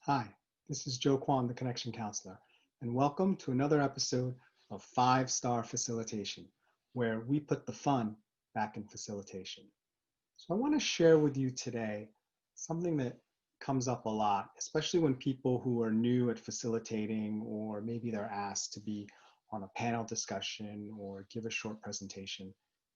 Hi, this is Joe Kwon, the Connection Counselor, and welcome to another episode of 5-Star Facilitation, where we put the fun back in facilitation. So I want to share with you today something that comes up a lot, especially when people who are new at facilitating, or maybe they're asked to be on a panel discussion or give a short presentation,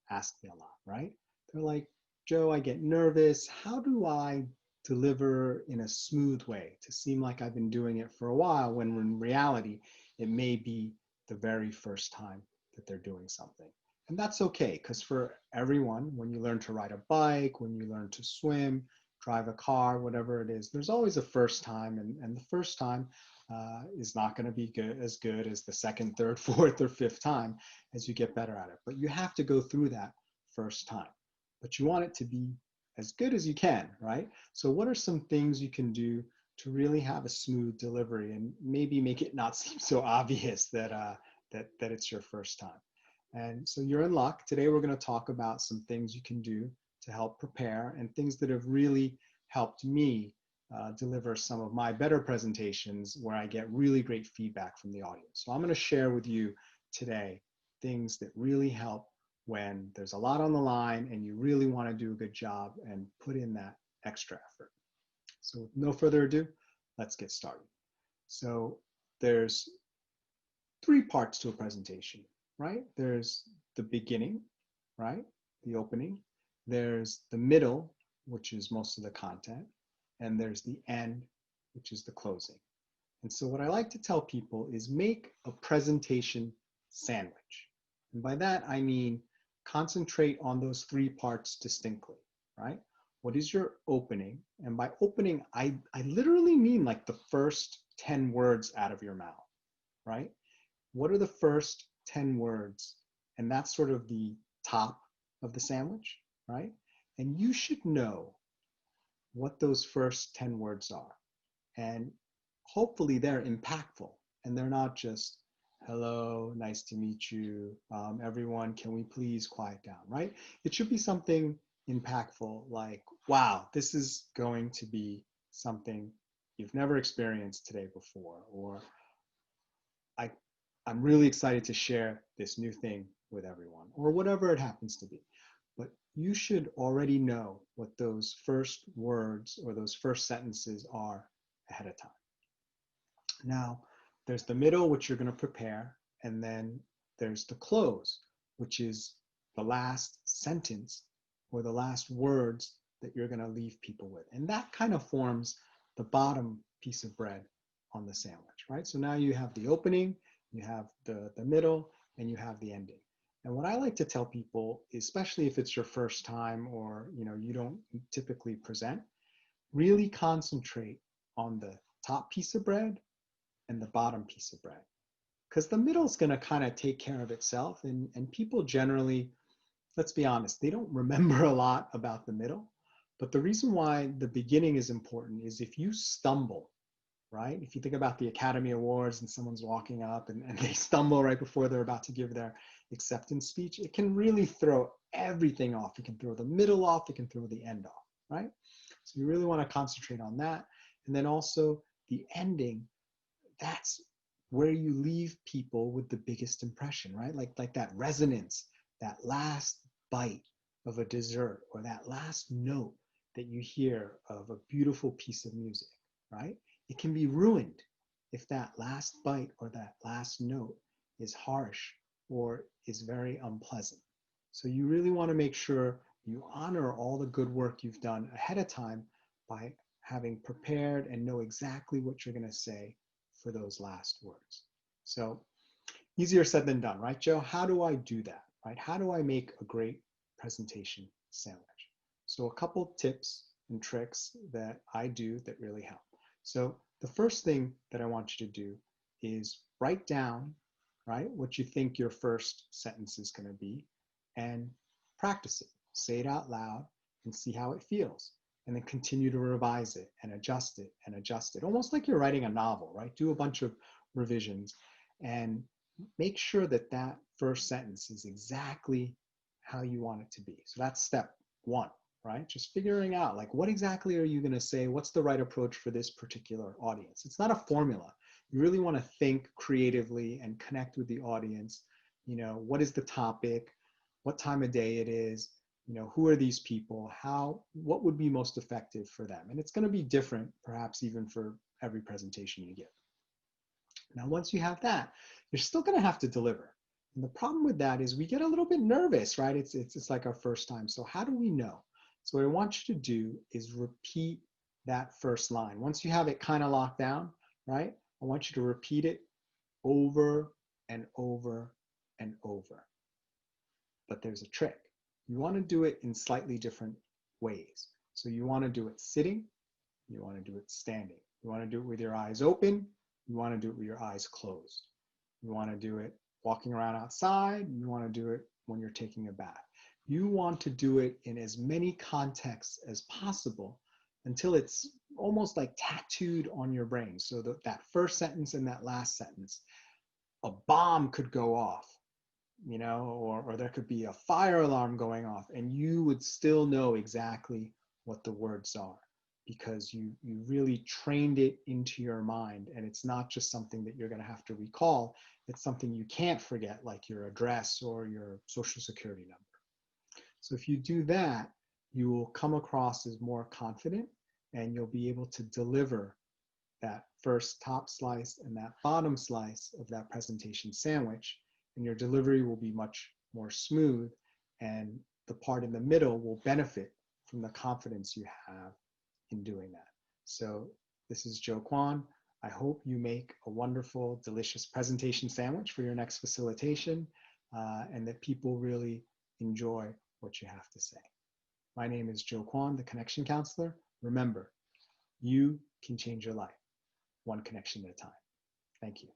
ask me a lot, right? They're like, Joe, I get nervous. How do I deliver in a smooth way to seem like I've been doing it for a while when in reality, it may be the very first time that they're doing something. And that's okay, because for everyone, when you learn to ride a bike, when you learn to swim, drive a car, whatever it is, there's always a first time. And the first time is not going to be good as the second, third, fourth, or fifth time as you get better at it. But you have to go through that first time. But you want it to be as good as you can, right? So what are some things you can do to really have a smooth delivery and maybe make it not seem so obvious that it's your first time? And so you're in luck. Today we're going to talk about some things you can do to help prepare and things that have really helped me deliver some of my better presentations where I get really great feedback from the audience. So I'm going to share with you today things that really help when there's a lot on the line and you really want to do a good job and put in that extra effort. So with no further ado, let's get started. So there's 3 parts to a presentation, right? There's the beginning, right? The opening. There's the middle, which is most of the content. And there's the end, which is the closing. And so what I like to tell people is make a presentation sandwich. And by that, I mean concentrate on those 3 parts distinctly, right? What is your opening? And by opening, I literally mean like the first 10 words out of your mouth, right? What are the first 10 words? And that's sort of the top of the sandwich, right? And you should know what those first 10 words are. And hopefully they're impactful and they're not just, hello, nice to meet you, everyone, can we please quiet down, right? It should be something impactful like, wow, this is going to be something you've never experienced today before, or I, I'm really excited to share this new thing with everyone, or whatever it happens to be. But you should already know what those first words or those first sentences are ahead of time. Now, there's the middle, which you're going to prepare, and then there's the close, which is the last sentence or the last words that you're going to leave people with. And that kind of forms the bottom piece of bread on the sandwich, right? So now you have the opening, you have the middle, and you have the ending. And what I like to tell people, especially if it's your first time or you don't typically present, really concentrate on the top piece of bread and the bottom piece of bread. Because the middle is going to kind of take care of itself. And people generally, let's be honest, they don't remember a lot about the middle. But the reason why the beginning is important is if you stumble, right? If you think about the Academy Awards and someone's walking up and they stumble right before they're about to give their acceptance speech, it can really throw everything off. It can throw the middle off, it can throw the end off, right? So you really want to concentrate on that. And then also the ending, that's where you leave people with the biggest impression, right? Like that resonance, that last bite of a dessert or that last note that you hear of a beautiful piece of music, right? It can be ruined if that last bite or that last note is harsh or is very unpleasant. So you really want to make sure you honor all the good work you've done ahead of time by having prepared and know exactly what you're going to say for those last words. So easier said than done, right, Joe? How do I do that, right? How do I make a great presentation sandwich? So a couple tips and tricks that I do that really help. So the first thing that I want you to do is write down, right, what you think your first sentence is going to be and practice it. Say it out loud and see how it feels. And then continue to revise it and adjust it and adjust it. Almost like you're writing a novel, right? Do a bunch of revisions and make sure that that first sentence is exactly how you want it to be. So that's step 1. right? Just figuring out like, what exactly are you going to say? What's the right approach for this particular audience? It's not a formula. You really want to think creatively and connect with the audience. You know, what is the topic? What time of day it is? You know, who are these people? What would be most effective for them? And it's going to be different, perhaps even for every presentation you give. Now, once you have that, you're still going to have to deliver. And the problem with that is we get a little bit nervous, right? It's like our first time. So how do we know? So what I want you to do is repeat that first line. Once you have it kind of locked down, right? I want you to repeat it over and over and over. But there's a trick. You want to do it in slightly different ways. So you want to do it sitting, you want to do it standing. You want to do it with your eyes open, you want to do it with your eyes closed. You want to do it walking around outside, you want to do it when you're taking a bath. You want to do it in as many contexts as possible until it's almost like tattooed on your brain. So that first sentence and that last sentence, a bomb could go off, you know, or there could be a fire alarm going off, and you would still know exactly what the words are because you really trained it into your mind. And it's not just something that you're going to have to recall. It's something you can't forget, like your address or your social security number. So if you do that, you will come across as more confident, and you'll be able to deliver that first top slice and that bottom slice of that presentation sandwich, and your delivery will be much more smooth, and the part in the middle will benefit from the confidence you have in doing that. So this is Joe Kwon. I hope you make a wonderful, delicious presentation sandwich for your next facilitation, and that people really enjoy what you have to say. My name is Joe Kwon, the Connection Counselor. Remember, you can change your life one connection at a time. Thank you.